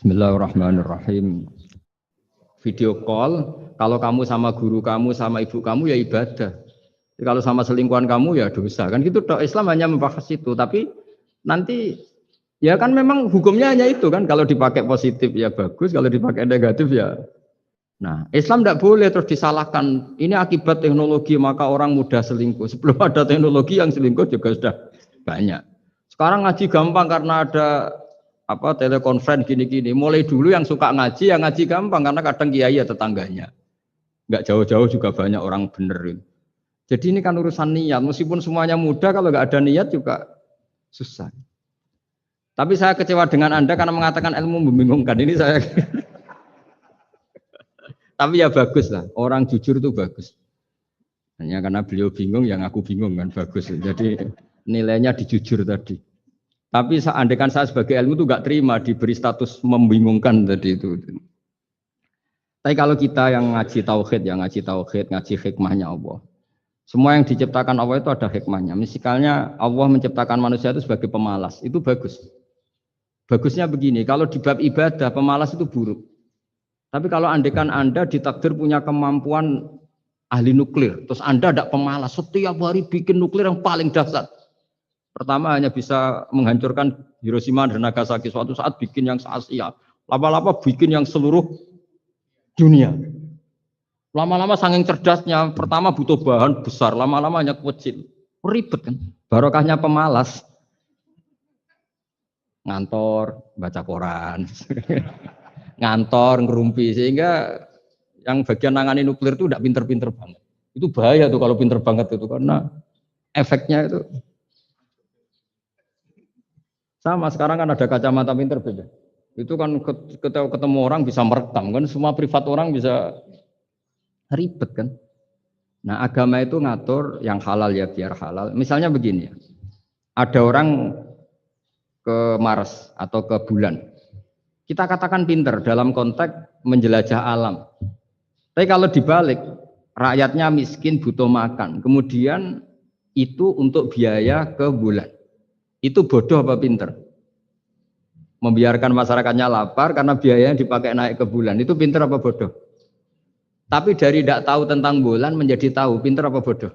Bismillahirrahmanirrahim. Video call, kalau kamu sama guru kamu, sama ibu kamu ya ibadah. Kalau sama selingkuhan kamu ya dosa. Kan gitu toh, Islam hanya membahas itu. Tapi nanti ya kan memang hukumnya hanya itu kan. Kalau dipakai positif ya bagus, kalau dipakai negatif ya. Nah, Islam tidak boleh terus disalahkan. Ini akibat teknologi maka orang mudah selingkuh. Sebelum ada teknologi yang selingkuh juga sudah banyak. Sekarang ngaji gampang karena ada telekonferensi gini-gini. Mulai dulu yang suka ngaji, yang ngaji gampang karena kadang kiai ya tetangganya. Enggak jauh-jauh juga banyak orang bener. Jadi ini kan urusan niat. Meskipun semuanya mudah, kalau nggak ada niat juga susah. Tapi saya kecewa dengan Anda karena mengatakan ilmu membingungkan. Ini saya. Tapi ya bagus lah. Orang jujur itu bagus. Hanya karena beliau bingung, yang aku bingung kan bagus. Jadi nilainya dijujur tadi. Tapi seandainya saya sebagai ilmu itu nggak terima diberi status membingungkan tadi itu. Tapi kalau kita yang ngaji tauhid, ngaji hikmahnya Allah. Semua yang diciptakan Allah itu ada hikmahnya. Misalnya Allah menciptakan manusia itu sebagai pemalas, itu bagus. Bagusnya begini, kalau di bab ibadah pemalas itu buruk. Tapi kalau andaikan Anda ditakdir punya kemampuan ahli nuklir, terus Anda tidak pemalas, setiap hari bikin nuklir yang paling dahsyat. Pertama hanya bisa menghancurkan Hiroshima dan Nagasaki, suatu saat bikin yang se-Asia. Lama-lama bikin yang seluruh dunia. Lama-lama saking cerdasnya, pertama butuh bahan besar, lama-lama hanya kecil. Ribet kan? Barokahnya pemalas. Ngantor, baca koran. Ngantor, ngerumpi. Sehingga yang bagian nangani nuklir itu tidak pinter-pinter banget. Itu bahaya tuh kalau pinter banget itu, karena efeknya itu. Sama sekarang kan ada kacamata pinter beda. Itu kan ketemu orang bisa merekam kan, semua privat orang bisa ribet kan. Nah agama itu ngatur yang halal ya biar halal. Misalnya begini ya, ada orang ke Mars atau ke bulan. Kita katakan pinter dalam konteks menjelajah alam. Tapi kalau dibalik, rakyatnya miskin butuh makan. Kemudian itu untuk biaya ke bulan. Itu bodoh apa pinter? Membiarkan masyarakatnya lapar karena biayanya dipakai naik ke bulan. Itu pinter apa bodoh? Tapi dari tidak tahu tentang bulan menjadi tahu, pinter apa bodoh?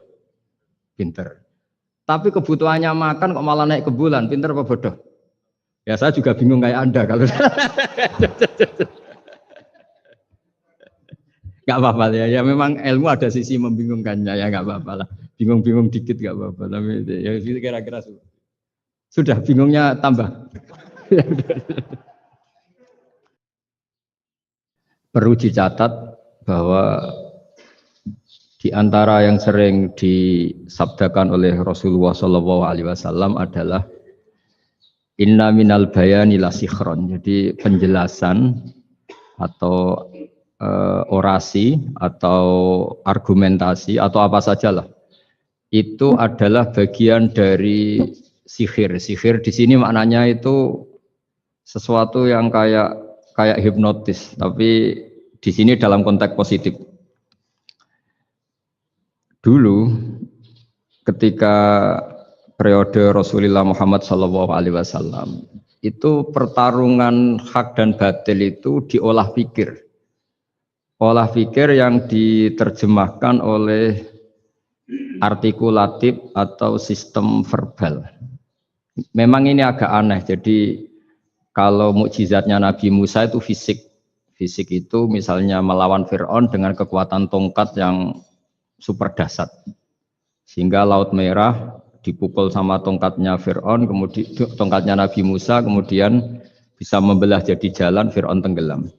Pinter. Tapi kebutuhannya makan kok malah naik ke bulan, pinter apa bodoh? Ya saya juga bingung kayak Anda kalau. Gak apa-apa ya, ya memang ilmu ada sisi membingungkannya ya gak apa-apa lah. Bingung-bingung dikit gak apa-apa. Tapi ya kira-kira sudah bingungnya tambah. Perlu dicatat bahwa di antara yang sering disabdakan oleh Rasulullah SAW adalah inna minal bayani la sikhron. Jadi penjelasan atau orasi atau argumentasi atau apa sajalah itu adalah bagian dari sihir. Sihir di sini maknanya itu sesuatu yang kayak hipnotis, tapi di sini dalam konteks positif. Dulu ketika periode Rasulullah Muhammad SAW itu pertarungan hak dan batil itu diolah pikir. Olah pikir yang diterjemahkan oleh artikulatif atau sistem verbal. Memang ini agak aneh. Jadi kalau mukjizatnya Nabi Musa itu fisik. Fisik itu misalnya melawan Fir'aun dengan kekuatan tongkat yang super dahsyat. Sehingga Laut Merah dipukul sama tongkatnya Fir'aun, kemudian tongkatnya Nabi Musa, kemudian bisa membelah jadi jalan, Fir'aun tenggelam.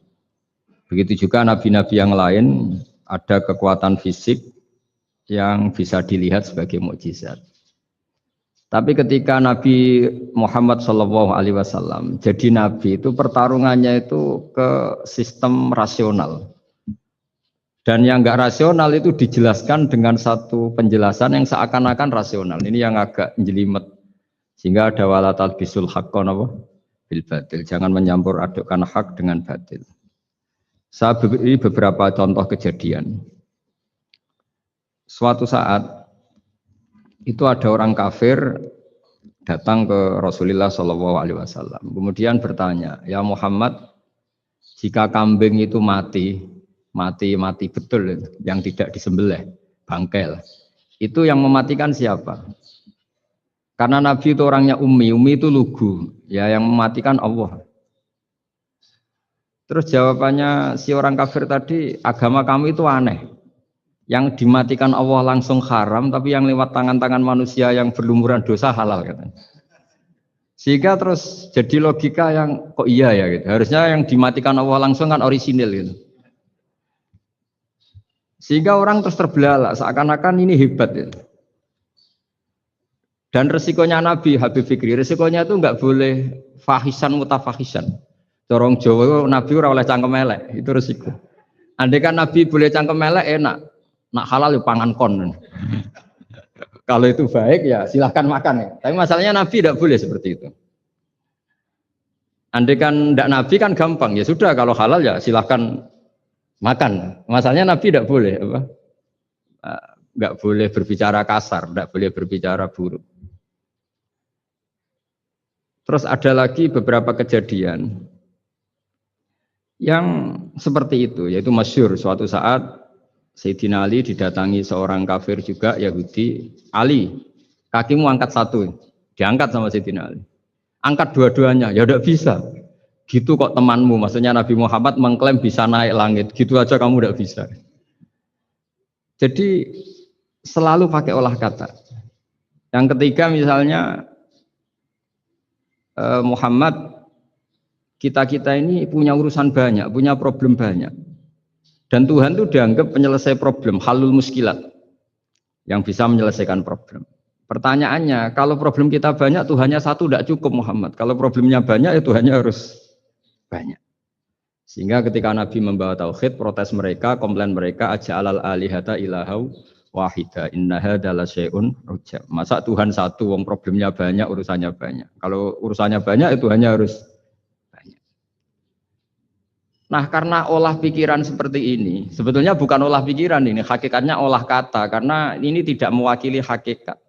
Begitu juga nabi-nabi yang lain ada kekuatan fisik yang bisa dilihat sebagai mukjizat. Tapi ketika Nabi Muhammad SAW jadi nabi itu pertarungannya itu ke sistem rasional. Dan yang enggak rasional itu dijelaskan dengan satu penjelasan yang seakan-akan rasional. Ini yang agak jelimet. Sehingga ada wala talbisul haqqo bil batil. Jangan menyampur adukkan hak dengan batil. Saya beri beberapa contoh kejadian. Suatu saat itu ada orang kafir datang ke Rasulullah SAW. Kemudian bertanya, ya Muhammad, Jika kambing itu mati betul yang tidak disembelih, bangkel. Itu yang mematikan siapa? Karena Nabi itu orangnya ummi itu lugu, ya yang mematikan Allah. Terus jawabannya si orang kafir tadi, agama kamu itu aneh. Yang dimatikan Allah langsung haram, tapi yang lewat tangan-tangan manusia yang berlumuran dosa halal katanya. Sehingga terus jadi logika yang kok iya ya gitu. Harusnya yang dimatikan Allah langsung kan orisinil gitu. Sehingga orang terus terbelalak seakan-akan ini hebat gitu. Dan resikonya Nabi Habib Fikri, resikonya itu enggak boleh fahisan mutafahisan. Corong Jawa Nabi ora oleh cangkem elek, itu resiko. Andai kan Nabi boleh cangkem elek enak, nak halal ya pangan kon. Kalau itu baik ya silahkan makan ya. Tapi masalahnya Nabi tidak boleh seperti itu. Andai kan tidak Nabi kan gampang ya sudah kalau halal ya silahkan makan. Masalahnya Nabi tidak boleh apa? Nggak boleh berbicara kasar, tidak boleh berbicara buruk. Terus ada lagi beberapa kejadian yang seperti itu, yaitu masyhur suatu saat Sayyidina Ali didatangi seorang kafir juga Yahudi. Ali, kakimu angkat satu, diangkat sama Sayyidina Ali. Angkat dua-duanya, ya udah bisa. Gitu kok temanmu, maksudnya Nabi Muhammad mengklaim bisa naik langit, gitu aja kamu udah bisa. Jadi selalu pakai olah kata. Yang ketiga misalnya Muhammad, kita ini punya urusan banyak, punya problem banyak. Dan Tuhan itu dianggap penyelesai problem, halul muskilat, yang bisa menyelesaikan problem. Pertanyaannya, kalau problem kita banyak, Tuhannya satu tidak cukup Muhammad. Kalau problemnya banyak, ya Tuhannya harus banyak. Sehingga ketika Nabi membawa tauhid, protes mereka, komplain mereka, aja'alal alihata ilahau wahida, inna hadza lasyai'un ujab. Masa Tuhan satu, wong problemnya banyak, urusannya banyak. Kalau urusannya banyak, ya Tuhannya harus banyak. Nah, karena olah pikiran seperti ini, sebetulnya bukan olah pikiran ini, hakikatnya olah kata, karena ini tidak mewakili hakikat.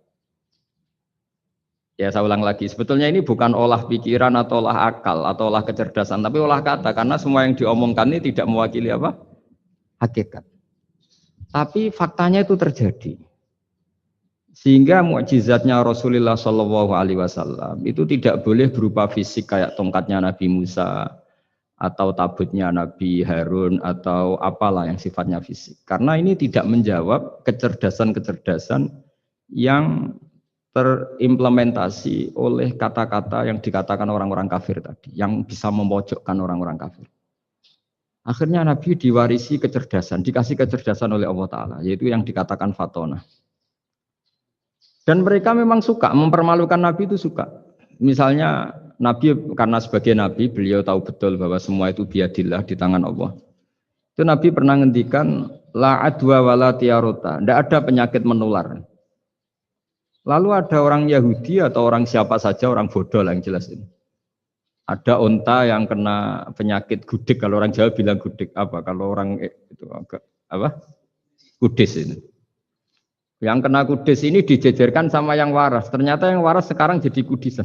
Ya saya ulang lagi, sebetulnya ini bukan olah pikiran atau olah akal atau olah kecerdasan, tapi olah kata, karena semua yang diomongkan ini tidak mewakili apa? Hakikat. Tapi faktanya itu terjadi. Sehingga mukjizatnya Rasulullah SAW itu tidak boleh berupa fisik kayak tongkatnya Nabi Musa, atau tabutnya Nabi Harun, atau apalah yang sifatnya fisik. Karena ini tidak menjawab kecerdasan-kecerdasan yang terimplementasi oleh kata-kata yang dikatakan orang-orang kafir tadi, yang bisa memojokkan orang-orang kafir. Akhirnya Nabi diwarisi kecerdasan, dikasih kecerdasan oleh Allah Ta'ala, yaitu yang dikatakan fatona. Dan mereka memang suka, mempermalukan Nabi itu suka. Misalnya Nabi, karena sebagai Nabi, beliau tahu betul bahwa semua itu biadillah, di tangan Allah. Itu Nabi pernah ngendikan, la adwa wala tiarota, tidak ada penyakit menular. Lalu ada orang Yahudi atau orang siapa saja, orang bodoh lah yang jelas ini. Ada unta yang kena penyakit gudik, kalau orang Jawa bilang gudik apa? Kalau orang itu agak apa? Kudis ini. Yang kena kudis ini dijejerkan sama yang waras. Ternyata yang waras sekarang jadi kudisan.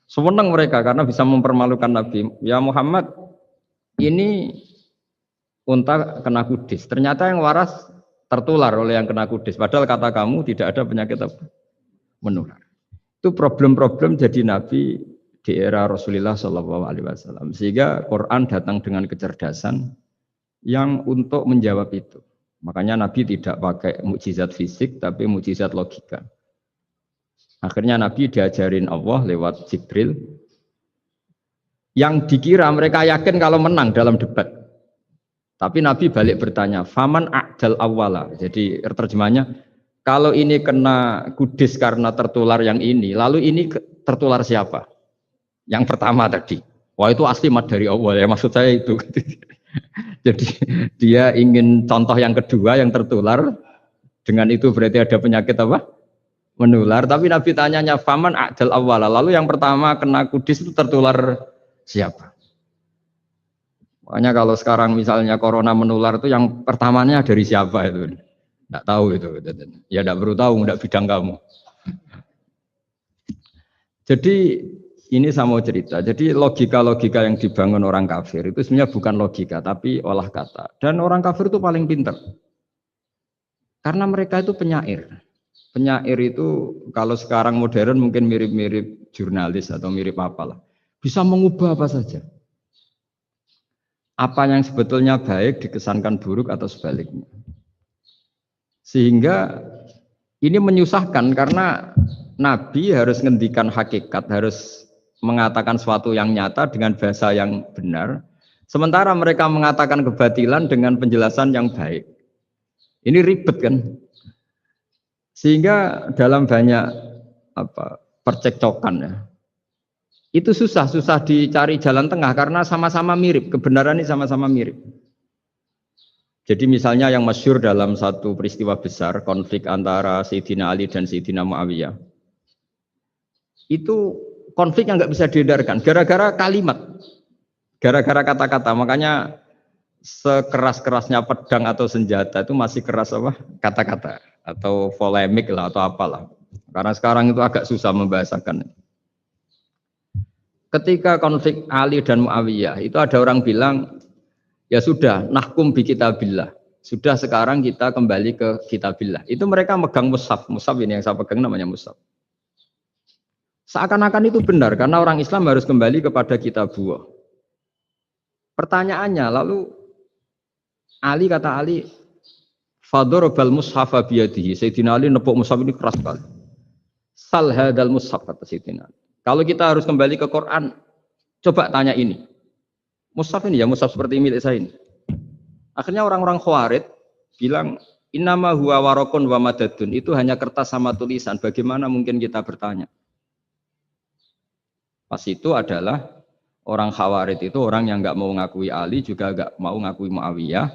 Senang mereka karena bisa mempermalukan Nabi. Ya Muhammad, ini unta kena kudis. Ternyata yang waras tertular oleh yang kena kudis. Padahal kata kamu tidak ada penyakit apa? Menular. Itu problem-problem jadi Nabi di era Rasulullah SAW. Sehingga Quran datang dengan kecerdasan yang untuk menjawab itu. Makanya Nabi tidak pakai mukjizat fisik, tapi mukjizat logika. Akhirnya Nabi diajarin Allah lewat Jibril. Yang dikira mereka yakin kalau menang dalam debat. Tapi Nabi balik bertanya, faman a'dal awwala. Jadi terjemahnya, kalau ini kena kudis karena tertular yang ini, lalu ini tertular siapa? Yang pertama tadi. Wah itu asli mat dari Allah ya, maksud saya itu. Jadi dia ingin contoh yang kedua yang tertular, dengan itu berarti ada penyakit apa? Menular. Tapi Nabi tanyanya, faman a'dal awwala. Lalu yang pertama kena kudis itu tertular siapa? Makanya kalau sekarang misalnya corona menular itu yang pertamanya dari siapa itu? Tidak tahu itu. Ya tidak perlu tahu, tidak bidang kamu. Jadi Ini saya mau cerita. Jadi logika-logika yang dibangun orang kafir itu sebenarnya bukan logika, tapi olah kata. Dan orang kafir itu paling pintar. Karena mereka itu penyair. Penyair itu kalau sekarang modern mungkin mirip-mirip jurnalis atau mirip apalah. Bisa mengubah apa saja. Apa yang sebetulnya baik dikesankan buruk atau sebaliknya. Sehingga ini menyusahkan karena Nabi harus ngendikan hakikat, harus mengatakan sesuatu yang nyata dengan bahasa yang benar. Sementara mereka mengatakan kebatilan dengan penjelasan yang baik. Ini ribet kan? Sehingga dalam banyak percekcokan ya. Itu susah dicari jalan tengah karena sama-sama mirip, kebenaran ini sama-sama mirip. Jadi misalnya yang masyhur dalam satu peristiwa besar, konflik antara Sayyidina Ali dan Sayyidina Muawiyah. Itu konflik yang nggak bisa dihindarkan, gara-gara kalimat, gara-gara kata-kata. Makanya sekeras-kerasnya pedang atau senjata itu masih keras apa? Kata-kata atau polemik lah atau apalah. Karena sekarang itu agak susah membahasakan. Ketika konflik Ali dan Muawiyah, itu ada orang bilang, ya sudah, nahkum bi kitabillah. Sudah sekarang kita kembali ke kitabillah. Itu mereka megang mushaf. Mushaf ini yang saya pegang namanya mushaf. Seakan-akan itu benar karena orang Islam harus kembali kepada kitabullah. Pertanyaannya lalu Ali kata Ali, fadharabal mushafa biyadihi. Sayyidina Ali nepuk mushaf ini keras sekali. Sal hadal mushaf kata Sayyidina Ali. Kalau kita harus kembali ke Quran, coba tanya ini. Mushaf ini ya, mushaf seperti milik saya ini. Akhirnya orang-orang Khawarij bilang, innama huwa warakun wa madadun. Itu hanya kertas sama tulisan. Bagaimana mungkin kita bertanya? Pas itu adalah orang Khawarij itu orang yang nggak mau ngakui Ali juga nggak mau ngakui Muawiyah,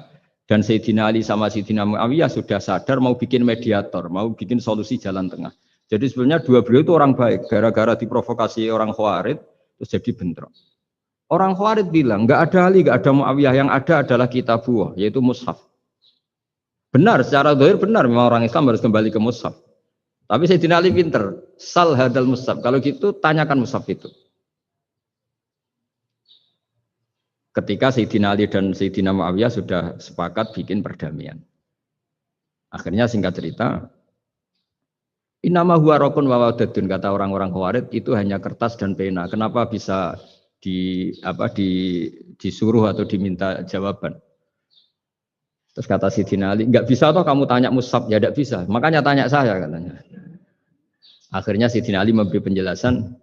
dan Sayyidina Ali sama Sayyidina Muawiyah sudah sadar mau bikin mediator, mau bikin solusi jalan tengah. Jadi sebenarnya dua beliau itu orang baik, gara-gara diprovokasi orang Khawarij terus jadi bentrok. Orang Khawarij bilang nggak ada Ali, nggak ada Muawiyah, yang ada adalah kitabullah, yaitu mushaf. Benar, secara zahir benar memang orang Islam harus kembali ke mushaf. Tapi Sayyidina Ali pinter, sal hadal mushaf. Kalau gitu tanyakan mushaf itu. Ketika Sayyidina Ali dan Sayyidina Muawiyah sudah sepakat bikin perdamaian. Akhirnya singkat cerita, innama huwa rakun wa wadadun, kata orang-orang Khawarij itu hanya kertas dan pena. Kenapa bisa disuruh atau diminta jawaban? Terus kata Sayyidina Ali, enggak bisa toh kamu tanya mushaf, ya enggak bisa. Makanya tanya saya katanya. Akhirnya Sayyidina Ali memberi penjelasan,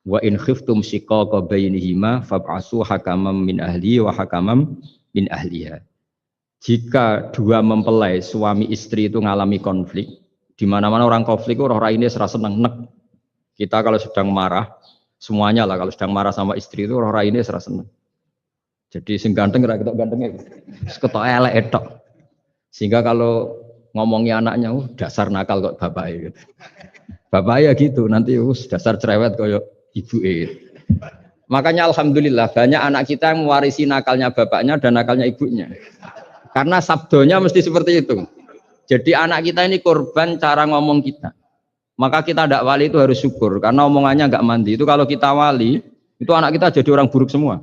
wa in khiftum shiqaqa bainihima fab'asu hakamam min ahli wa hakamam min ahliha. Jika dua mempelai suami istri itu ngalami konflik, di mana-mana orang konflik roh raine serasa seneng nek. Kita kalau sedang marah, semuanya lah kalau sedang marah sama istri itu roh raine serasa seneng. Jadi sing ganteng ra ketok gantenge, ketok elek etok. Sehingga kalau ngomongi anaknya, dasar nakal kok bapaknya gitu. Bapaknya gitu, nanti dasar cerewet koyo ibu. Makanya alhamdulillah banyak anak kita yang mewarisi nakalnya bapaknya dan nakalnya ibunya. Karena sabdonya mesti seperti itu. Jadi anak kita ini korban cara ngomong kita. Maka kita tidak wali itu harus syukur karena omongannya nggak mandi. Itu kalau kita wali, itu anak kita jadi orang buruk semua.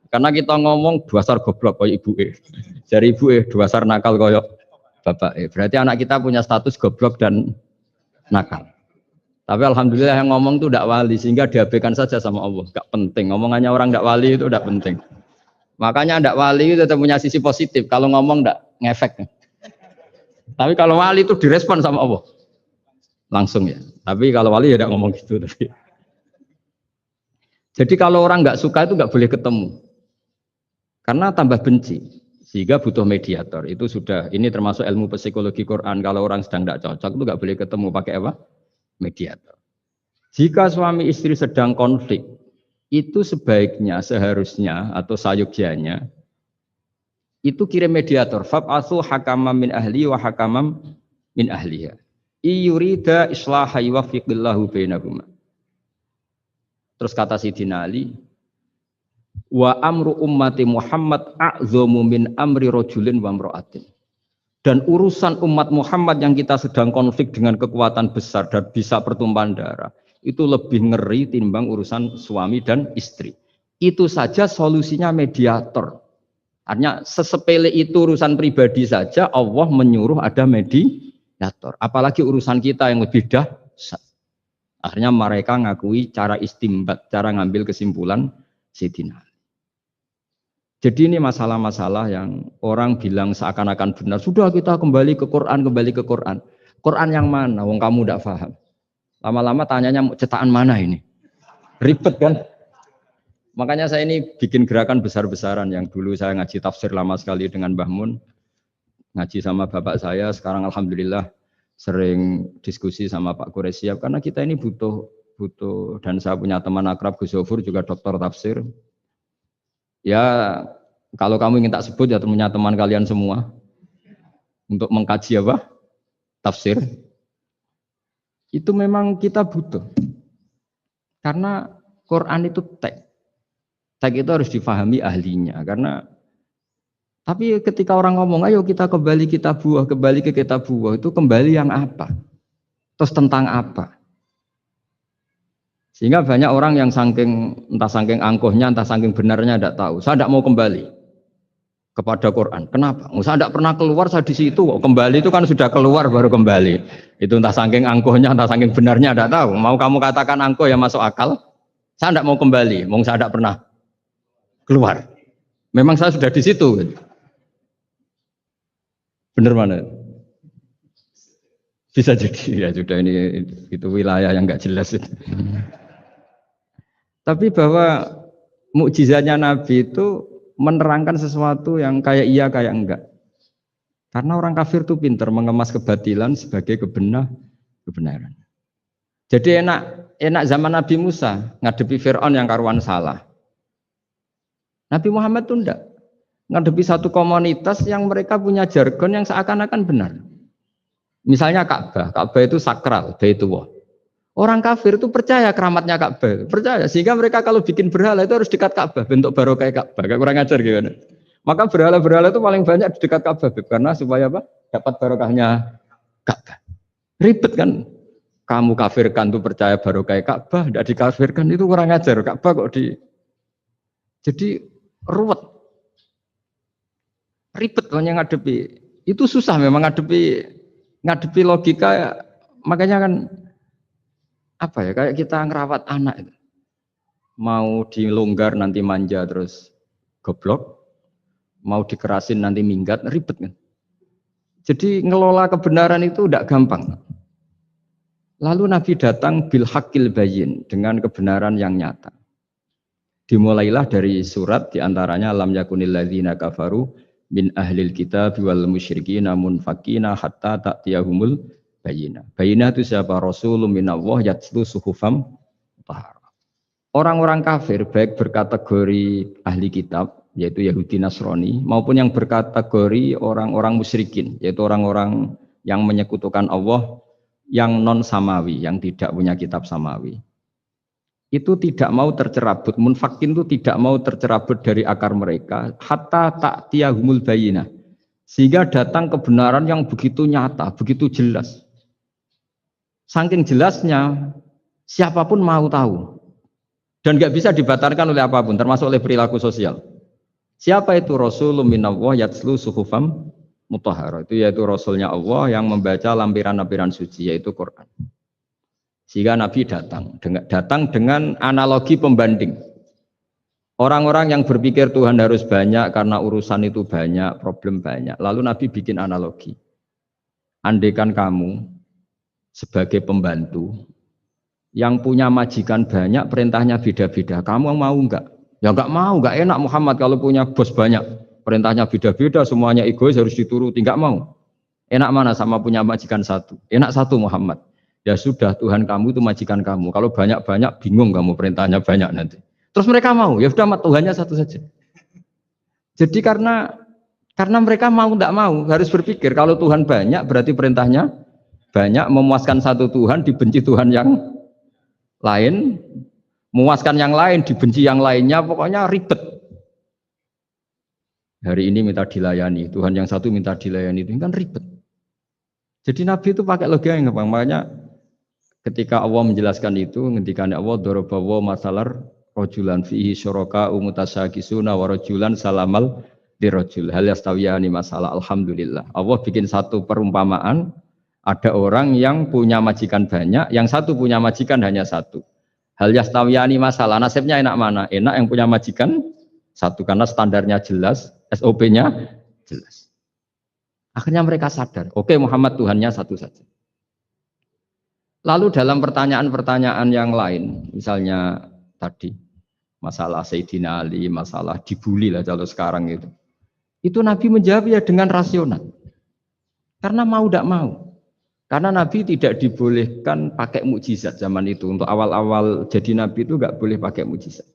Karena kita ngomong dasar goblok koyo ibu. Dari ibu dasar nakal koyo bapak. Berarti anak kita punya status goblok dan nakal. Tapi alhamdulillah yang ngomong itu tidak wali sehingga diabaikan saja sama Allah. Gak penting. Ngomongannya orang tidak wali itu tidak penting. Makanya tidak wali itu tetap punya sisi positif. Kalau ngomong tidak ngefek. Tapi kalau wali itu direspon sama Allah. Langsung ya. Tapi kalau wali ya tidak ngomong gitu. Tapi. Jadi kalau orang nggak suka itu nggak boleh ketemu. Karena tambah benci. Sehingga butuh mediator. Itu sudah, ini termasuk ilmu psikologi Quran. Kalau orang sedang tidak cocok itu nggak boleh ketemu. Pakai apa? Mediator. Jika suami istri sedang konflik, itu sebaiknya, seharusnya atau sayugyanya itu kirim mediator. Fab'atsu hakamam min ahli wa hakamam min ahliha. Iyurida islaha yuwaffiqillahu bainahuma. Terus kata Sayyidina Ali, wa amru ummati Muhammad a'zamu min amri rajulin wa imra'atin. Dan urusan umat Muhammad yang kita sedang konflik dengan kekuatan besar dan bisa pertumpahan darah, Itu lebih ngeri timbang urusan suami dan istri. Itu saja solusinya mediator. Artinya sesepele itu urusan pribadi saja Allah menyuruh ada mediator. Apalagi urusan kita yang lebih dahsyat. Akhirnya mereka ngakui cara istimbat, cara ngambil kesimpulan Sayyidina. Jadi ini masalah-masalah yang orang bilang seakan-akan benar. Sudah kita kembali ke Quran, kembali ke Quran. Quran yang mana? Wong kamu tidak paham. Lama-lama tanyanya cetakan mana ini? Ribet kan? Makanya saya ini bikin gerakan besar-besaran yang dulu saya ngaji tafsir lama sekali dengan Mbah Mun. Ngaji sama bapak saya, sekarang alhamdulillah sering diskusi sama Pak Quraisyab karena kita ini butuh dan saya punya teman akrab Gus Zofur juga doktor tafsir. Ya kalau kamu ingin tak sebut ya punya teman kalian semua untuk mengkaji apa? Tafsir. Itu memang kita butuh. Karena Quran itu teks. Teks itu harus difahami ahlinya karena tapi ketika orang ngomong ayo kita kembali ke kitab buah itu kembali yang apa? Terus tentang apa? Sehingga banyak orang yang entah saking angkuhnya, entah saking benarnya tidak tahu. Saya tidak mau kembali kepada Quran. Kenapa? Saya tidak pernah keluar, saya di situ. Kembali itu kan sudah keluar baru kembali. Itu entah saking angkuhnya, entah saking benarnya tidak tahu. Mau kamu katakan angkuh ya masuk akal. Saya tidak mau kembali. Saya tidak pernah keluar. Memang saya sudah di situ. Benar mana? Bisa jadi ya sudah ini itu wilayah yang nggak jelas itu. Tapi bahwa mukjizatnya Nabi itu menerangkan sesuatu yang kayak iya kayak enggak. Karena orang kafir itu pintar mengemas kebatilan sebagai kebenaran. Jadi enak zaman Nabi Musa ngadepi Fir'aun yang karuan salah. Nabi Muhammad itu enggak. Ngadepi satu komunitas yang mereka punya jargon yang seakan-akan benar. Misalnya Ka'bah itu sakral, Baitullah. Orang kafir itu percaya keramatnya Ka'bah, percaya sehingga mereka kalau bikin berhala itu harus dekat Ka'bah, bentuk barokah Ka'bah. Kayak kurang ajar gimana? Maka berhala-berhala itu paling banyak di dekat Ka'bah karena supaya apa? Dapat barokahnya Ka'bah. Ribet kan? Kamu kafirkan tuh percaya barokah Ka'bah, tidak dikafirkan itu kurang ajar. Ka'bah kok jadi ruwet. Ribet hanya ngadepi. Itu susah memang ngadepi logika. Makanya kan apa ya kayak kita ngerawat anak itu. Mau dilonggar nanti manja terus goblok, mau dikerasin nanti minggat, ribet kan. Jadi ngelola kebenaran itu tidak gampang. Lalu Nabi datang bil haqqil bayyin dengan kebenaran yang nyata. Dimulailah dari surat diantaranya lam yakunil ladzina kafaru min ahlil kitab wal musyrikin munfakina hatta ta'tiyahumul bayina. Bayina itu siapa? Rasulun minallah yatlu suhufam tahara. Orang-orang kafir baik berkategori ahli kitab yaitu Yahudi Nasrani maupun yang berkategori orang-orang musyrikin yaitu orang-orang yang menyekutukan Allah yang non samawi, yang tidak punya kitab samawi. Itu tidak mau tercerabut, munfakin itu tidak mau tercerabut dari akar mereka hatta ta'tiyahumul bayina. Sehingga datang kebenaran yang begitu nyata, begitu jelas. Saking jelasnya, siapapun mau tahu. Dan nggak bisa dibatalkan oleh apapun, termasuk oleh perilaku sosial. Siapa itu? Rasulun minallah yatslu suhufam mutahhara. Itu yaitu Rasulnya Allah yang membaca lampiran-lampiran suci, yaitu Quran. Sehingga Nabi datang dengan analogi pembanding. Orang-orang yang berpikir Tuhan harus banyak karena urusan itu banyak, problem banyak. Lalu Nabi bikin analogi. Andaikan kamu sebagai pembantu yang punya majikan banyak, perintahnya beda-beda. Kamu mau enggak? Ya enggak mau, enggak enak Muhammad kalau punya bos banyak. Perintahnya beda-beda, semuanya egois harus dituruti, enggak mau. Enak mana sama punya majikan satu? Enak satu Muhammad. Ya sudah, Tuhan kamu itu majikan kamu. Kalau banyak-banyak bingung kamu perintahnya banyak nanti. Terus mereka mau, ya sudah Tuhannya satu saja. Jadi karena mereka mau enggak mau harus berpikir kalau Tuhan banyak berarti perintahnya banyak, memuaskan satu Tuhan dibenci Tuhan yang lain, memuaskan yang lain dibenci yang lainnya, pokoknya ribet. Hari ini minta dilayani, Tuhan yang satu minta dilayani, itu kan ribet. Jadi Nabi itu pakai logika yang gampang. Makanya Ketika Allah menjelaskan itu, ngendikan Allah dorobawa masalar rojulan fihi syuraka umutasyagisuna wa rojulan salamal dirojul hal yastawiyani masalah. Alhamdulillah. Allah bikin satu perumpamaan, ada orang yang punya majikan banyak, yang satu punya majikan hanya satu. Hal yastawiyani masalah, nasibnya enak mana? Enak yang punya majikan satu, karena standarnya jelas, SOP-nya jelas. Akhirnya mereka sadar, oke, Muhammad Tuhannya satu saja. Lalu dalam pertanyaan-pertanyaan yang lain, misalnya tadi masalah Sayyidina Ali, masalah dibully lah kalau sekarang itu Nabi menjawab ya dengan rasional. Karena mau tidak mau. Karena Nabi tidak dibolehkan pakai mukjizat zaman itu. Untuk awal-awal jadi Nabi itu nggak boleh pakai mukjizat.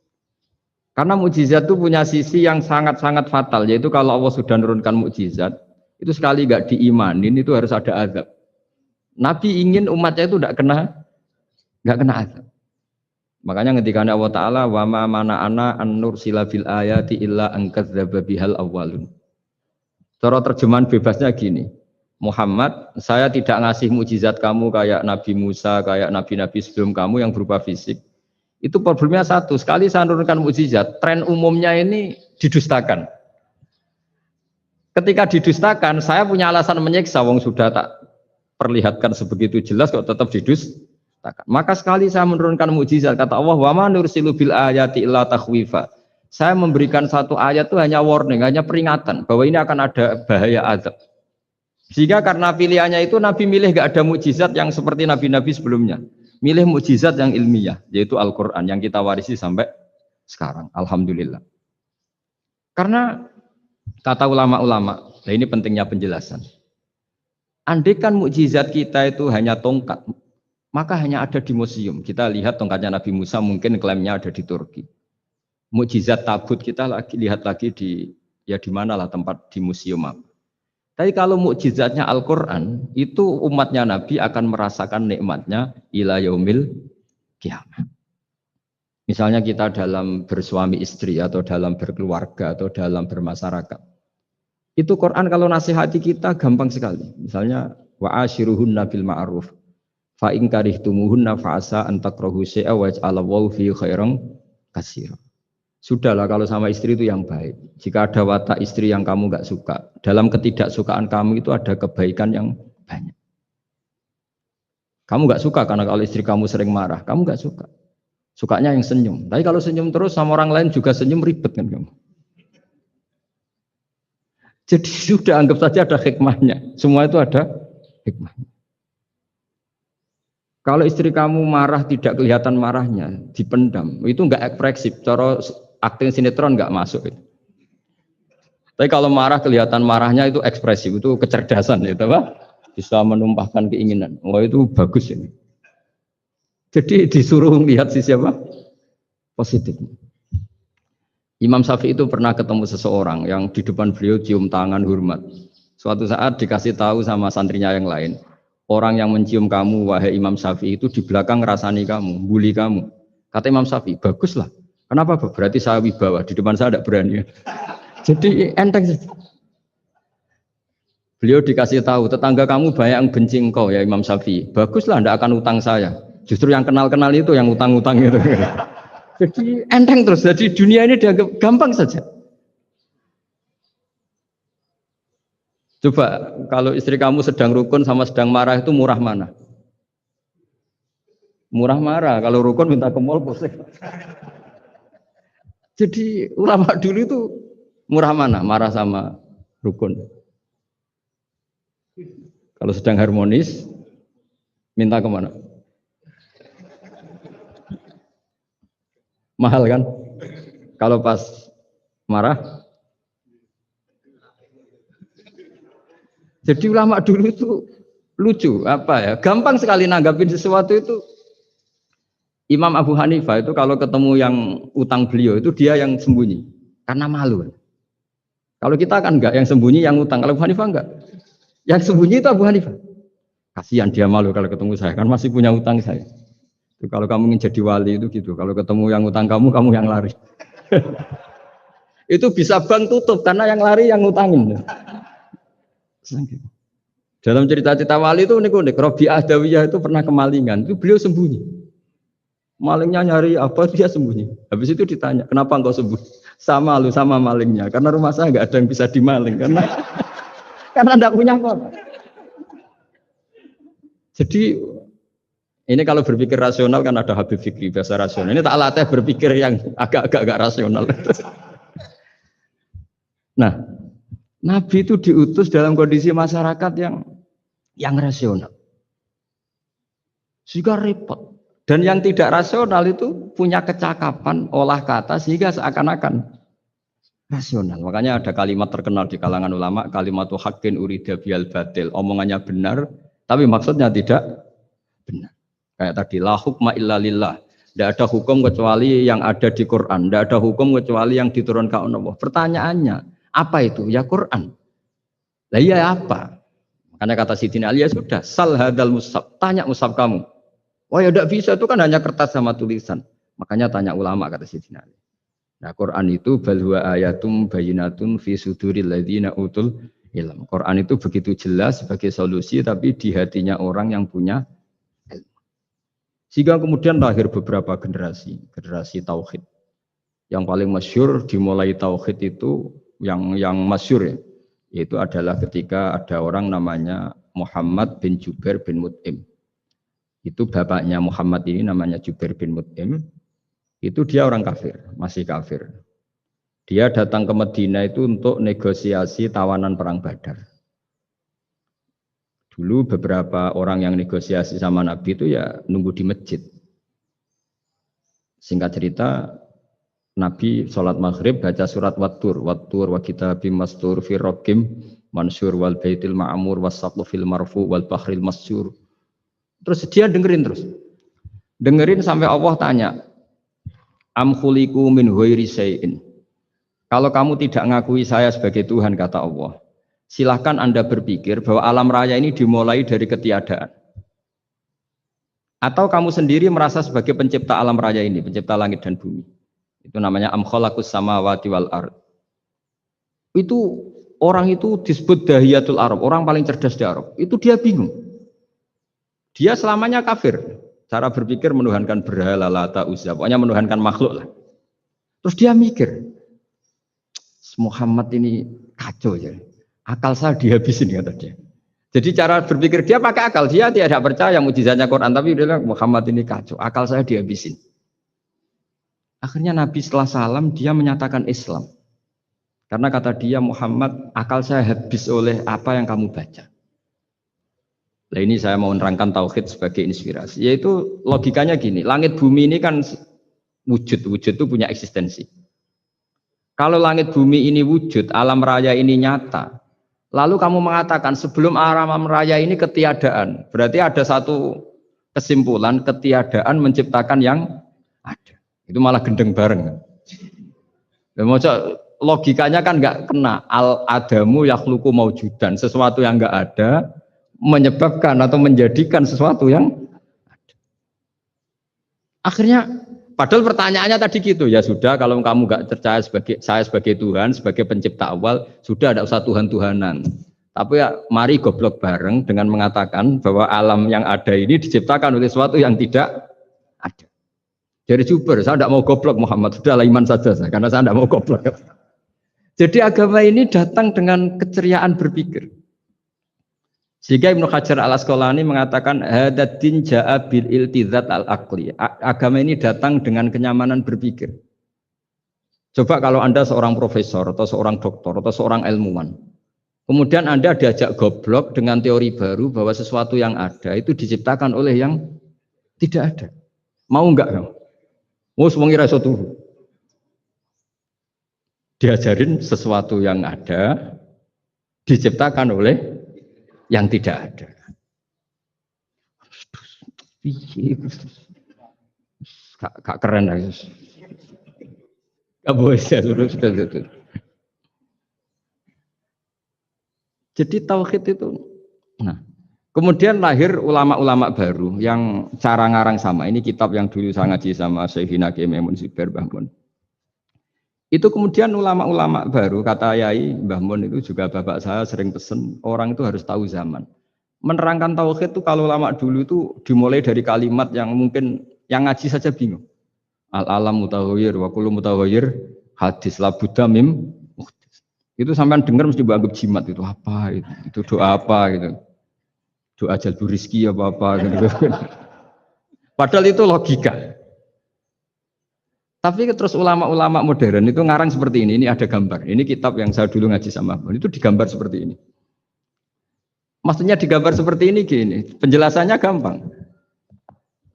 Karena mukjizat itu punya sisi yang sangat-sangat fatal, yaitu kalau Allah sudah menurunkan mukjizat, itu sekali nggak diimanin itu harus ada azab. Nabi ingin umatnya itu nggak kena azab. Makanya ketika Allah Taala wa ma mana'ana an nursila bil ayati illa an kadzdzaba bihal awwalun. Cara terjemahan bebasnya gini, Muhammad, saya tidak ngasih mukjizat kamu kayak Nabi Musa, kayak nabi-nabi sebelum kamu yang berupa fisik. Itu problemnya satu, sekali saya menurunkan mukjizat, tren umumnya ini didustakan. Ketika didustakan, saya punya alasan menyiksa, wong sudah tak perlihatkan sebegitu jelas kok tetap didustakan. Maka sekali saya menurunkan mukjizat, kata Allah, wa ma nursilu bil ayati illa takhwifa. Saya memberikan satu ayat itu hanya warning, hanya peringatan bahwa ini akan ada bahaya azab. Sehingga karena pilihannya itu Nabi milih gak ada mukjizat yang seperti nabi-nabi sebelumnya. Milih mukjizat yang ilmiah, yaitu Al-Qur'an yang kita warisi sampai sekarang. Alhamdulillah. Karena kata ulama-ulama, nah ini pentingnya penjelasan. Andaikan mukjizat kita itu hanya tongkat, maka hanya ada di museum. Kita lihat tongkatnya Nabi Musa, mungkin klaimnya ada di Turki. Mukjizat tabut kita lihat lagi di mana lah tempat di museum apa. Tapi kalau mukjizatnya Al-Quran, itu umatnya Nabi akan merasakan nikmatnya ila yaumil kiamat. Misalnya kita dalam bersuami istri atau dalam berkeluarga atau dalam bermasyarakat. Itu Quran kalau nasihati kita gampang sekali. Misalnya wa ashiruhunna bil ma'ruf fa in karihtumuhunna fa asa an takrahu syai'a wa ja'alallahu fi khairan katsira. Sudahlah kalau sama istri itu yang baik. Jika ada watak istri yang kamu enggak suka, dalam ketidaksukaan kamu itu ada kebaikan yang banyak. Kamu enggak suka karena kalau istri kamu sering marah, kamu enggak suka. Sukanya yang senyum. Tapi kalau senyum terus sama orang lain juga senyum, ribet kan kamu. Jadi sudah anggap saja ada hikmahnya. Semua itu ada hikmahnya. Kalau istri kamu marah tidak kelihatan marahnya, dipendam, itu enggak ekspresif. Cara akting sinetron enggak masuk itu. Tapi kalau marah kelihatan marahnya itu ekspresif, itu kecerdasan itu Pak. Bisa menumpahkan keinginan. Wah itu bagus ini. Jadi disuruh lihat sisi apa? Positif. Imam Syafi'i itu pernah ketemu seseorang yang di depan beliau cium tangan hormat. Suatu saat dikasih tahu sama santrinya yang lain, orang yang mencium kamu wahai Imam Syafi'i itu di belakang ngerasani kamu, bully kamu. Kata Imam Syafi'i, baguslah. Kenapa? Berarti saya wibawa, di depan saya tidak berani. Jadi enteng. Beliau dikasih tahu, tetangga kamu banyak yang benci engkau ya Imam Syafi'i. Baguslah, tidak akan utang saya. Justru yang kenal-kenal itu yang utang-utang itu. Jadi enteng terus, jadi dunia ini dianggap gampang saja. Coba kalau istri kamu sedang rukun sama sedang marah itu murah mana? Murah marah, kalau rukun minta ke mall pusing. Jadi ulama dulu itu murah mana? Marah sama rukun. Kalau sedang harmonis, minta kemana? Mahal kan? Kalau pas marah. Jadi ulama dulu itu lucu, apa ya? Gampang sekali nanggapin sesuatu itu. Imam Abu Hanifah itu kalau ketemu yang utang beliau itu dia yang sembunyi karena malu. Kalau kita kan enggak yang sembunyi yang utang. Kalau Abu Hanifah enggak. Yang sembunyi itu Abu Hanifah. Kasihan dia malu kalau ketemu saya kan masih punya utang saya. Kalau kamu ingin jadi wali itu gitu, kalau ketemu yang utang kamu yang lari. Itu bisa bank tutup karena yang lari yang ngutangin. Dalam cerita-cerita wali itu unik-unik. Rabi'ah Adawiyah itu pernah kemalingan, itu beliau sembunyi. Malingnya nyari apa, dia sembunyi. Habis itu ditanya, kenapa engkau sembunyi? Sama lu sama malingnya, karena rumah saya nggak ada yang bisa dimaling, karena enggak punya apa-apa. Jadi ini kalau berpikir rasional kan ada Habib Fikri bahasa rasional. Ini tak latih berpikir yang agak rasional. Nah, Nabi itu diutus dalam kondisi masyarakat yang rasional. Sehingga repot. Dan yang tidak rasional itu punya kecakapan olah kata sehingga seakan-akan rasional. Makanya ada kalimat terkenal di kalangan ulama, kalimatu haqqin urida bihal batil. Omongannya benar, tapi maksudnya tidak benar. Kayak tadi, la hukma illa lillah. Tidak ada hukum kecuali yang ada di Quran. Tidak ada hukum kecuali yang diturunkan Allah. Pertanyaannya, apa itu? Ya Quran. Lah iya apa? Karena kata Sidina Ali, ya sudah, sal hadal mushaf. Tanya mushaf kamu. Wah ya tidak bisa, itu kan hanya kertas sama tulisan. Makanya tanya ulama, kata Sidina Ali. Nah Quran itu balwa ayatum bayinatun fi suduril ladzina utul ilm. Quran itu begitu jelas sebagai solusi, tapi di hatinya orang yang punya ilmu. Sehingga kemudian lahir beberapa generasi tauhid. Yang paling masyhur dimulai tauhid itu yang masyhur ya, yaitu adalah ketika ada orang namanya Muhammad bin Jubair bin Mut'im. Itu bapaknya Muhammad ini namanya Jubair bin Mut'im. Itu dia orang kafir, masih kafir. Dia datang ke Madinah itu untuk negosiasi tawanan perang Badar. Dulu beberapa orang yang negosiasi sama Nabi itu ya nunggu di masjid. Singkat cerita, Nabi sholat maghrib baca surat Wattur wa kitabim mastur fi raqim mansur wal baitil ma'mur was saqfu fil marfu wal bahril masyur. Terus dia dengerin sampai Allah tanya, am khuliqu min ghairi syai'in. Kalau kamu tidak ngakui saya sebagai Tuhan, kata Allah, silahkan Anda berpikir bahwa alam raya ini dimulai dari ketiadaan. Atau kamu sendiri merasa sebagai pencipta alam raya ini, pencipta langit dan bumi. Itu namanya am khalaqus samawati wal ard. Itu orang itu disebut dahiyatul Arab, orang paling cerdas di Arab. Itu dia bingung. Dia selamanya kafir. Cara berpikir menuhankan berhala, Lata, Uzza, pokoknya menuhankan makhluk lah. Terus dia mikir, Muhammad ini kacau ya. Akal saya dihabisin, kata dia. Jadi cara berpikir dia pakai akal. Dia tidak percaya mukjizatnya Quran, tapi dia bilang Muhammad ini kacau. Akal saya dihabisin. Akhirnya Nabi setelah salam dia menyatakan Islam. Karena kata dia Muhammad, akal saya habis oleh apa yang kamu baca. Nah ini saya mau menerangkan tauhid sebagai inspirasi. Yaitu logikanya gini, langit bumi ini kan wujud itu punya eksistensi. Kalau langit bumi ini wujud, alam raya ini nyata, lalu kamu mengatakan sebelum alam raya ini ketiadaan, berarti ada satu kesimpulan ketiadaan menciptakan yang ada. Itu malah gendeng bareng. Logikanya kan nggak kena, al-adamu yakhluqu maujudan, sesuatu yang nggak ada menyebabkan atau menjadikan sesuatu yang ada. Akhirnya, padahal pertanyaannya tadi gitu, ya sudah kalau kamu nggak percaya saya sebagai Tuhan, sebagai pencipta awal, sudah ada usah Tuhan-Tuhanan. Tapi ya mari goblok bareng dengan mengatakan bahwa alam yang ada ini diciptakan oleh sesuatu yang tidak ada. Jadi Jubair, saya tidak mau goblok Muhammad, sudahlah iman saja saya, karena saya tidak mau goblok. Jadi agama ini datang dengan keceriaan berpikir. Sehingga Ibnu Hajar al-Asqalani mengatakan hadatin ja'a bil iltizat al-aqli. Agama ini datang dengan kenyamanan berpikir. Coba kalau Anda seorang profesor atau seorang doktor atau seorang ilmuwan, kemudian Anda diajak goblok dengan teori baru bahwa sesuatu yang ada itu diciptakan oleh yang tidak ada. Mau enggak kamu? Mau semuanya iso turu. Diajarin sesuatu yang ada diciptakan oleh yang tidak ada. Gak keren lah. Gak boleh ya, sudah. Jadi tauhid itu. Nah, kemudian lahir ulama-ulama baru yang cara ngarang sama. Ini kitab yang dulu saya ngaji sama Syekhina Kiai Maimun Zubair Mbah Mun. Itu kemudian ulama-ulama baru, kata Yai Mbah Mun itu juga bapak saya sering pesen, orang itu harus tahu zaman. Menerangkan tauhid itu kalau lama dulu itu dimulai dari kalimat yang mungkin yang ngaji saja bingung. Al alam mutaghayyir wa kullu mutaghayyir hadis la budda mim muhdits. Itu sampean dengar mesti anggap jimat itu apa itu? Itu doa apa gitu. Doa jalbu rizki apa gitu. Padahal itu logika. Tapi terus ulama-ulama modern itu ngarang seperti ini ada gambar. Ini kitab yang saya dulu ngaji sama Abang, itu digambar seperti ini. Maksudnya digambar seperti ini gini, penjelasannya gampang.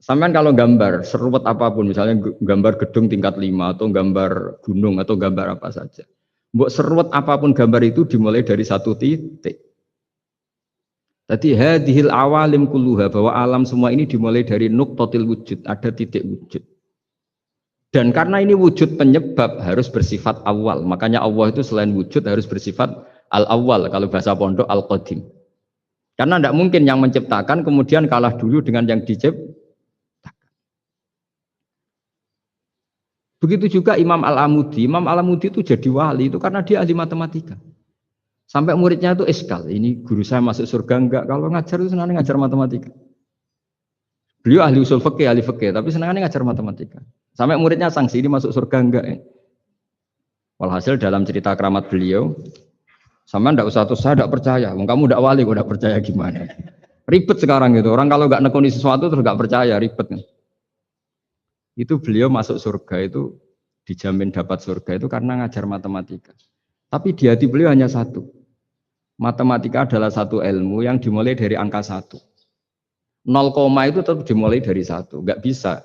Sampean kalau gambar seruat apapun, misalnya gambar gedung tingkat 5 atau gambar gunung atau gambar apa saja. Mbok seruat apapun gambar itu dimulai dari satu titik. Tadi hadhil awalim kulluha, bahwa alam semua ini dimulai dari nuqtatil wujud, ada titik wujud. Dan karena ini wujud penyebab harus bersifat awal. Makanya Allah itu selain wujud harus bersifat al-awwal, kalau bahasa pondok al-qadim. Karena tidak mungkin yang menciptakan kemudian kalah dulu dengan yang diciptakan. Begitu juga Imam Al-Amudi. Imam Al-Amudi itu jadi wali itu karena dia ahli matematika. Sampai muridnya itu eskal. Ini guru saya masuk surga enggak? Kalau ngajar itu senangnya ngajar matematika. Beliau ahli usul fikih, tapi senangnya ngajar matematika. Sampai muridnya sanksi, ini masuk surga enggak ya? Walhasil dalam cerita keramat beliau, sama ndak usah tuh saya ndak percaya. Kamu ndak wali, kok ndak percaya gimana? Ribet sekarang gitu. Orang kalau nggak nekuni sesuatu terus nggak percaya, ribet kan? Itu beliau masuk surga itu dijamin dapat surga itu karena ngajar matematika. Tapi di hati beliau hanya satu. Matematika adalah satu ilmu yang dimulai dari angka 1. 0, itu tetap dimulai dari 1, nggak bisa.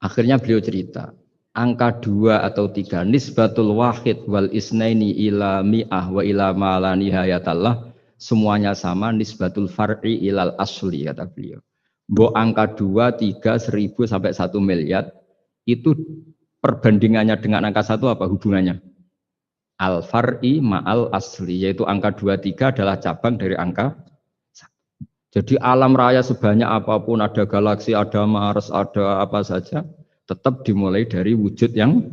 Akhirnya beliau cerita, angka 2 atau 3, nisbatul wahid wal isnaini ila mi'ah wa ila ma la nihayatallah, semuanya sama, nisbatul far'i ilal asli, kata beliau. Mbok angka 2, 3, 1000 sampai 1 miliar, itu perbandingannya dengan angka 1 apa hubungannya? Al-far'i ma'al asli, yaitu angka 2, 3 adalah cabang dari angka 1. Jadi alam raya sebanyak apapun, ada galaksi, ada Mars, ada apa saja, tetap dimulai dari wujud yang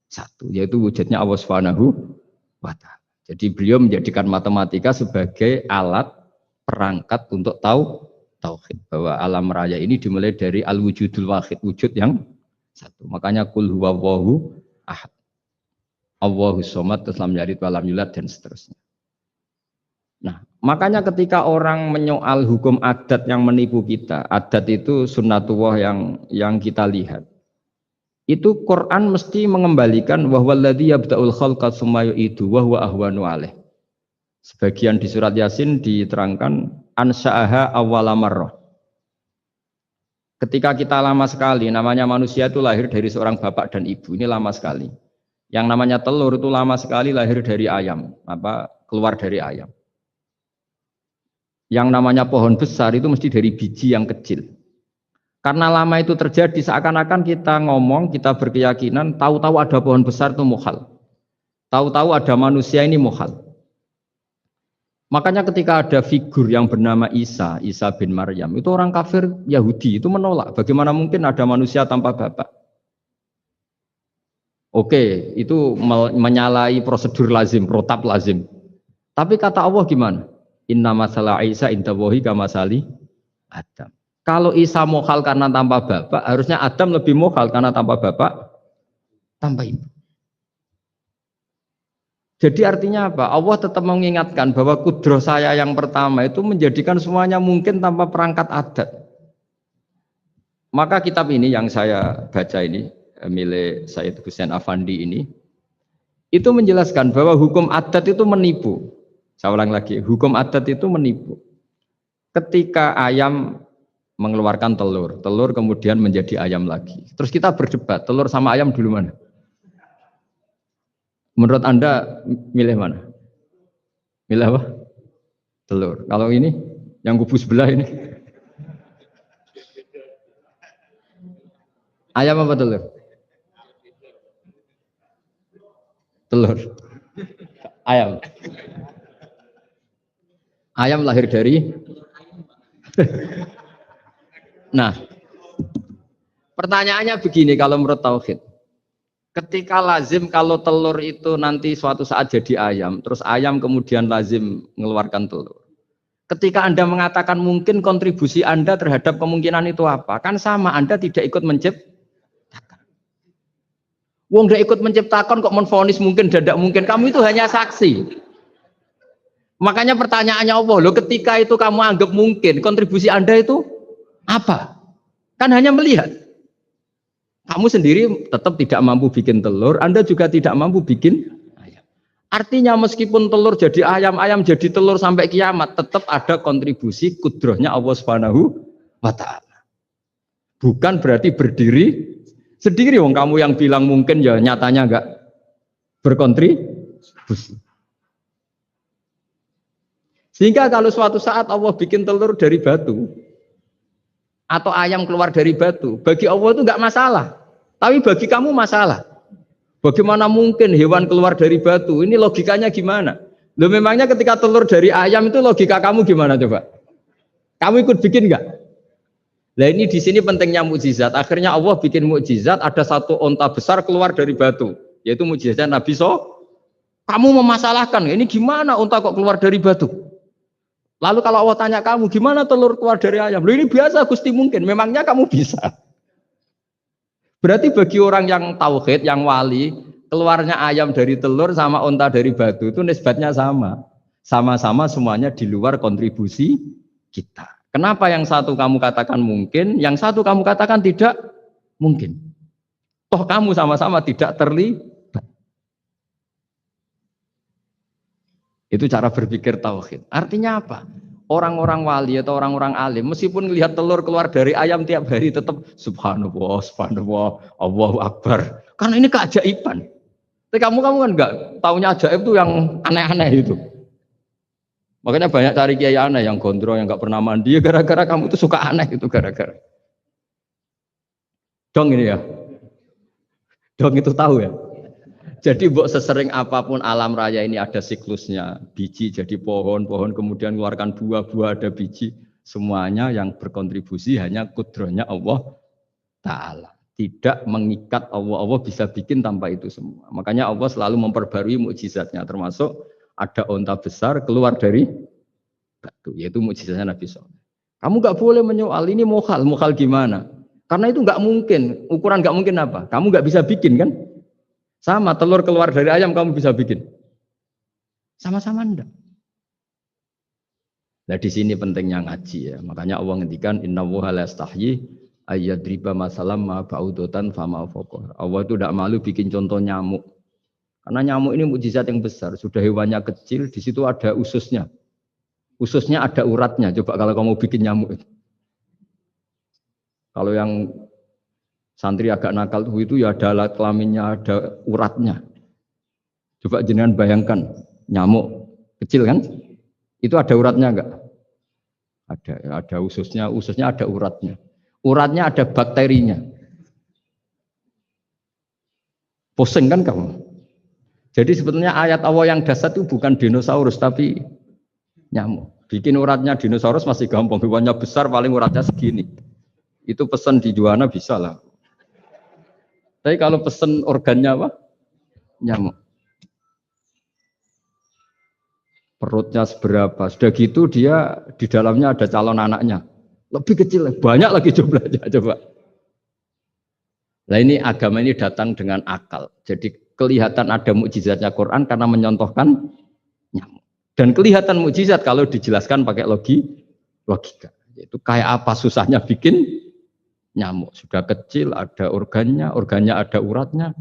1, yaitu wujudnya Allah Subhanahu wa Ta'ala. Jadi beliau menjadikan matematika sebagai alat perangkat untuk tahu tauhid, bahwa alam raya ini dimulai dari al-wujudul wahid, wujud yang 1. Makanya kul huwallahu ahad, Allahus somad, lam yalid walam yulad, dan seterusnya. Nah, makanya ketika orang menyoal hukum adat yang menipu kita, adat itu sunnatullah yang kita lihat. Itu Quran mesti mengembalikan wahwaladzi yabda'ul khalqa tsumma yu'idu wa huwa ahwanu alaih. Sebagian di surat Yasin diterangkan ansha'aha awwala marrah. Ketika kita lama sekali, namanya manusia itu lahir dari seorang bapak dan ibu, ini lama sekali. Yang namanya telur itu lama sekali lahir dari ayam, keluar dari ayam. Yang namanya pohon besar itu mesti dari biji yang kecil. Karena lama itu terjadi, seakan-akan kita ngomong, kita berkeyakinan, tahu-tahu ada pohon besar itu mukhal. Tahu-tahu ada manusia ini mukhal. Makanya ketika ada figur yang bernama Isa bin Maryam, itu orang kafir Yahudi itu menolak. Bagaimana mungkin ada manusia tanpa bapak? Oke, itu menyalahi prosedur lazim, protap lazim. Tapi kata Allah gimana? Inna masalah Isa indawahi kamasali Adam. Kalau Isa mukhal karena tanpa bapak, harusnya Adam lebih mukhal karena tanpa bapak, tanpa ibu. Jadi artinya apa? Allah tetap mengingatkan bahwa kudroh saya yang pertama itu menjadikan semuanya mungkin tanpa perangkat adat. Maka kitab ini yang saya baca ini, milik Sayyid Husain Afandi ini, itu menjelaskan bahwa hukum adat itu menipu. Saya ulang lagi, hukum adat itu menipu. Ketika ayam mengeluarkan telur, telur kemudian menjadi ayam lagi. Terus kita berdebat, telur sama ayam dulu mana? Menurut Anda milih mana? Milih apa? Telur. Kalau ini, yang kubu sebelah ini. Ayam apa telur? Telur. Ayam. Ayam lahir dari. Nah, pertanyaannya begini kalau menurut tauhid. Ketika lazim kalau telur itu nanti suatu saat jadi ayam, terus ayam kemudian lazim mengeluarkan telur. Ketika Anda mengatakan mungkin kontribusi Anda terhadap kemungkinan itu apa? Kan sama, Anda tidak ikut menciptakan. Wong tidak ikut menciptakan kok menvonis mungkin dan tidak mungkin. Kamu itu hanya saksi. Makanya pertanyaannya Allah, loh ketika itu kamu anggap mungkin, kontribusi Anda itu apa? Kan hanya melihat. Kamu sendiri tetap tidak mampu bikin telur, Anda juga tidak mampu bikin ayam. Artinya meskipun telur jadi ayam, ayam jadi telur sampai kiamat, tetap ada kontribusi kudrohnya Allah Subhanahu wa Ta'ala. Bukan berarti berdiri sendiri, wong kamu yang bilang mungkin ya nyatanya enggak berkontribusi. Sehingga kalau suatu saat Allah bikin telur dari batu, atau ayam keluar dari batu, bagi Allah itu enggak masalah. Tapi bagi kamu masalah. Bagaimana mungkin hewan keluar dari batu? Ini logikanya gimana? Loh memangnya ketika telur dari ayam itu logika kamu gimana coba? Kamu ikut bikin enggak? Nah ini di sini pentingnya mukjizat. Akhirnya Allah bikin mukjizat, ada satu onta besar keluar dari batu, yaitu mukjizat Nabi So. Kamu memasalahkan, ini gimana onta kok keluar dari batu? Lalu kalau Allah tanya kamu, gimana telur keluar dari ayam? Loh ini biasa Gusti mungkin, memangnya kamu bisa? Berarti bagi orang yang tauhid, yang wali, keluarnya ayam dari telur sama onta dari batu itu nisbatnya sama. Sama-sama semuanya di luar kontribusi kita. Kenapa yang satu kamu katakan mungkin, yang satu kamu katakan tidak mungkin? Toh kamu sama-sama tidak terlibat. Itu cara berpikir tauhid. Artinya apa? Orang-orang wali atau orang-orang alim, meskipun melihat telur keluar dari ayam tiap hari, tetap subhanallah, subhanallah, Allahu Akbar. Karena ini keajaiban. Tapi kamu kan enggak taunya ajaib itu yang aneh-aneh itu. Makanya banyak cari kiai aneh yang gondrong, yang enggak pernah mandi, gara-gara kamu itu suka aneh itu gara-gara. Dong ini ya. Dong itu tahu ya. Jadi buat sesering apapun alam raya ini ada siklusnya, biji jadi pohon, pohon kemudian keluarkan buah, buah ada biji, semuanya yang berkontribusi hanya kudrohnya Allah Ta'ala. Tidak mengikat Allah, Allah bisa bikin tanpa itu semua. Makanya Allah selalu memperbarui mukjizatnya, termasuk ada onta besar keluar dari batu, yaitu mukjizatnya Nabi SAW. Kamu nggak boleh menyoal ini mukhal gimana? Karena itu nggak mungkin, ukuran nggak mungkin apa? Kamu nggak bisa bikin kan? Sama, telur keluar dari ayam kamu bisa bikin. Sama-sama enggak. Nah di sini pentingnya ngaji ya. Makanya Allah ngendikan innallaha la yastahyi ayyadriba masalam ma ba'udatan fama fawqa. Allah itu tidak malu bikin contoh nyamuk. Karena nyamuk ini mukjizat yang besar. Sudah hewannya kecil, di situ ada ususnya. Ususnya ada uratnya. Coba kalau kamu bikin nyamuk. Kalau yang santri agak nakal itu ya ada alat kelaminnya, ada uratnya. Coba jenengan bayangkan, nyamuk kecil kan? Itu ada uratnya enggak? Ada ususnya ada uratnya. Uratnya ada bakterinya. Pusing kan kamu? Jadi sebetulnya ayat Allah yang dasar itu bukan dinosaurus tapi nyamuk. Bikin uratnya dinosaurus masih gampang, hewannya besar paling uratnya segini. Itu pesan di Juwana bisa lah. Tapi kalau pesen organnya apa? Nyamuk. Perutnya seberapa? Sudah gitu dia di dalamnya ada calon anaknya. Lebih kecil, banyak lagi jumlahnya. Coba. Nah ini agama ini datang dengan akal. Jadi kelihatan ada mukjizatnya Quran karena menyontohkan nyamuk. Dan kelihatan mukjizat kalau dijelaskan pakai logika. Itu kayak apa susahnya bikin nyamuk. Sudah kecil, ada organnya ada uratnya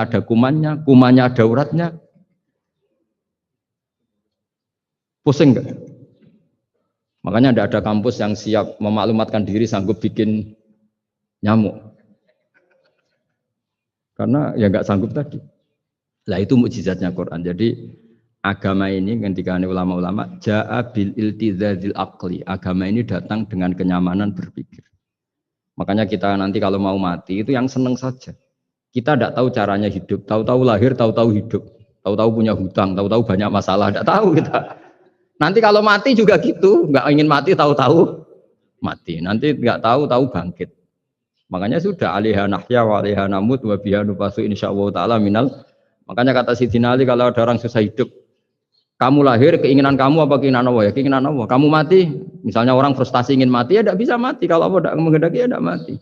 ada kumannya ada uratnya. Pusing enggak? Makanya tidak ada kampus yang siap memaklumatkan diri sanggup bikin nyamuk. Karena ya enggak sanggup tadi. Lah itu mukjizatnya Quran. Jadi agama ini ketika ulama-ulama ja'a bil iltizazil aqli. Agama ini datang dengan kenyamanan berpikir. Makanya kita nanti kalau mau mati itu yang seneng saja. Kita tidak tahu caranya hidup, tahu-tahu lahir, tahu-tahu hidup, tahu-tahu punya hutang, tahu-tahu banyak masalah, tidak tahu kita. Nanti kalau mati juga gitu, nggak ingin mati, tahu-tahu mati. Nanti nggak tahu-tahu bangkit. Makanya sudah alaiha nahya wa alaiha namut wa biha nubasu insyaallah taala minal. Makanya kata Sidina Ali kalau ada orang susah hidup, kamu lahir keinginan kamu apa keinginan Allah? Ya keinginan Allah. Kamu mati, misalnya orang frustasi ingin mati ya tidak bisa mati. Kalau Allah tidak menghendaki ya tidak mati.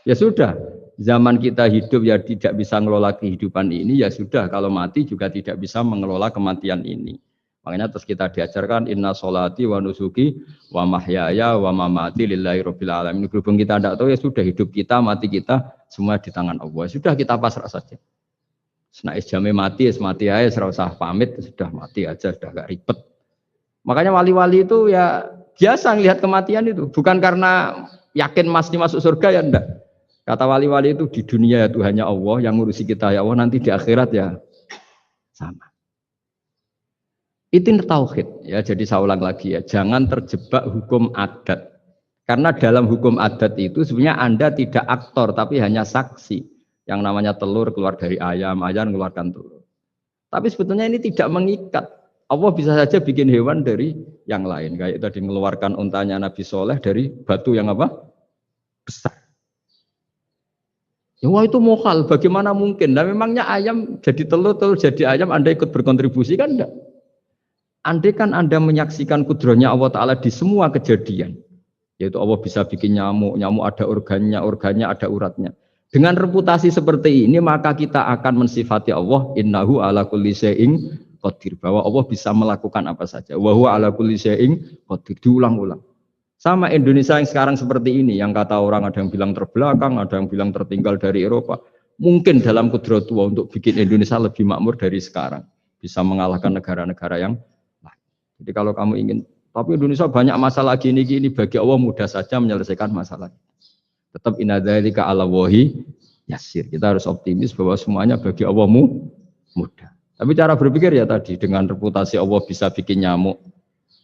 Ya sudah, zaman kita hidup ya tidak bisa mengelola kehidupan ini ya sudah. Kalau mati juga tidak bisa mengelola kematian ini. Makanya terus kita diajarkan inna sholati wa nusuki wa mahyaya wa mamati lillahi rabbil alamin. Berhubung kita tidak tahu ya sudah hidup kita, mati kita semua di tangan Allah. Sudah kita pasrah saja. Nah, jamnya mati aja, serasa pamit sudah mati aja, sudah gak ribet. Makanya wali-wali itu ya biasa ngelihat kematian itu, bukan karena yakin pasti masuk surga ya enggak. Kata wali-wali itu di dunia ya Tuhannya Allah yang ngurusi kita ya Allah, nanti di akhirat ya sama. Itu tauhid ya. Jadi saya ulang lagi ya, jangan terjebak hukum adat. Karena dalam hukum adat itu sebenarnya Anda tidak aktor tapi hanya saksi. Yang namanya telur keluar dari ayam, ayam mengeluarkan telur. Tapi sebetulnya ini tidak mengikat. Allah bisa saja bikin hewan dari yang lain. Kayak tadi mengeluarkan untanya Nabi Soleh dari batu yang apa? Besar. Ya wah itu mokal, bagaimana mungkin? Nah memangnya ayam jadi telur, telur jadi ayam, Anda ikut berkontribusi kan enggak? Andai kan Anda menyaksikan kudrohnya Allah Ta'ala di semua kejadian, yaitu Allah bisa bikin nyamuk, nyamuk ada organnya, organnya ada uratnya. Dengan reputasi seperti ini, maka kita akan mensifati Allah, innahu ala kulli syai'in qadir, bahwa Allah bisa melakukan apa saja. Wa huwa ala kulli syai'in qadir, diulang-ulang. Sama Indonesia yang sekarang seperti ini, yang kata orang ada yang bilang terbelakang, ada yang bilang tertinggal dari Eropa. Mungkin dalam kudrat Allah untuk bikin Indonesia lebih makmur dari sekarang. Bisa mengalahkan negara-negara yang jadi kalau kamu ingin, tapi Indonesia banyak masalah gini bagi Allah mudah saja menyelesaikan masalah. Tetap inna dzalika 'ala Allahi yasir. Kita harus optimis bahwa semuanya bagi Allah mudah. Tapi cara berpikir ya tadi dengan reputasi Allah bisa bikin nyamuk.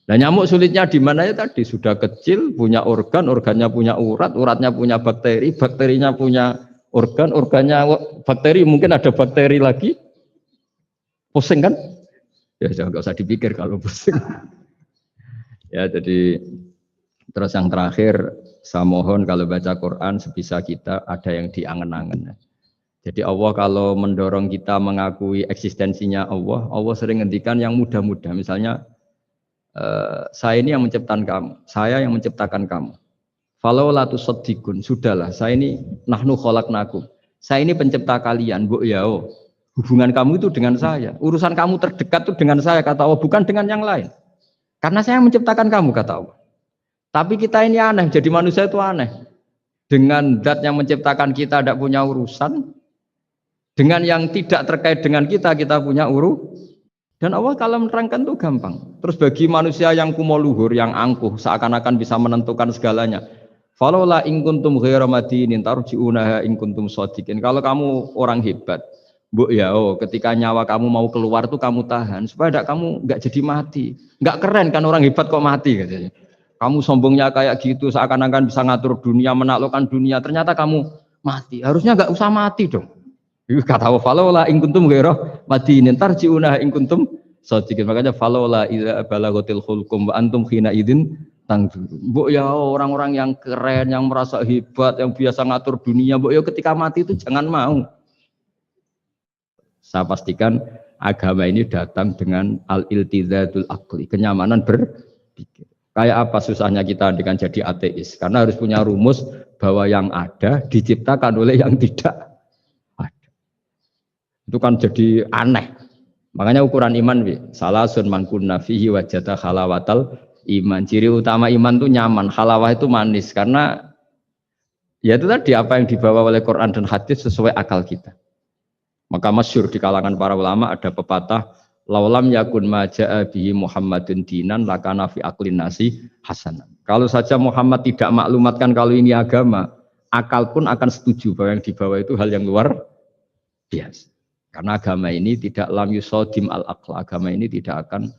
Nah nyamuk sulitnya di mana ya tadi sudah kecil punya organ, organnya punya urat, uratnya punya bakteri, bakterinya punya organ, organnya bakteri mungkin ada bakteri lagi. Pusing kan? Ya jangan nggak usah dipikir kalau pusing. Ya jadi terus yang terakhir saya mohon kalau baca Quran sebisa kita ada yang diangen-angen. Jadi Allah kalau mendorong kita mengakui eksistensinya Allah, Allah sering ngendikan yang mudah-mudah. Misalnya saya ini yang menciptakan kamu, saya yang menciptakan kamu. Falau la tusaddiqun, sudahlah saya ini nahnu khalaqnakum. Saya ini pencipta kalian, Bu yao. Hubungan kamu itu dengan saya. Urusan kamu terdekat itu dengan saya, kata Allah, bukan dengan yang lain. Karena saya menciptakan kamu, kata Allah. Tapi kita ini aneh, jadi manusia itu aneh. Dengan zat yang menciptakan kita tidak punya urusan. Dengan yang tidak terkait dengan kita punya Dan Allah kalau menerangkan itu gampang. Terus bagi manusia yang kumoluhur, yang angkuh, seakan-akan bisa menentukan segalanya. Falaula in kuntum ghairu madinin tarji'unaha in kuntum shadiqin. Kalau kamu orang hebat, Bu ya, ketika nyawa kamu mau keluar tuh kamu tahan supaya kamu nggak jadi mati. Nggak keren kan orang hebat kok mati katanya. Kamu sombongnya kayak gitu seakan-akan bisa ngatur dunia, menaklukkan dunia. Ternyata kamu mati. Harusnya nggak usah mati dong. Kata Allah, falaula in kuntum ghairu madinin tarji'unaha in kuntum shadiqin. Makanya falaula idza balaghatil hulqum wa antum khina idzin tangdur. Bu ya, orang-orang yang keren, yang merasa hebat, yang biasa ngatur dunia, Bu ya ketika mati itu jangan mau. Saya pastikan agama ini datang dengan al-iltidzatul aqli, kenyamanan berpikir. Kayak apa susahnya kita dengan jadi ateis? Karena harus punya rumus bahwa yang ada diciptakan oleh yang tidak ada. Itu kan jadi aneh. Makanya ukuran iman, salasun man kunna fihi wajada halawatal iman. Ciri utama iman itu nyaman, halawah itu manis. Karena ya itu tadi apa yang dibawa oleh Quran dan hadis sesuai akal kita. Maka masyhur di kalangan para ulama ada pepatah laulam yakun maja'a bihi Muhammadun dinan lakana fi aqlin nasi hasanan. Kalau saja Muhammad tidak maklumatkan kalau ini agama, akal pun akan setuju bahwa yang dibawa itu hal yang luar biasa. Karena agama ini tidak lam yusodim al-aql, agama ini tidak akan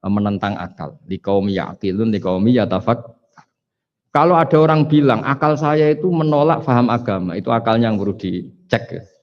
menentang akal. Liqaumi ya'qilun liqaumi yatafak. Kalau ada orang bilang akal saya itu menolak faham agama, itu akalnya yang perlu dicek.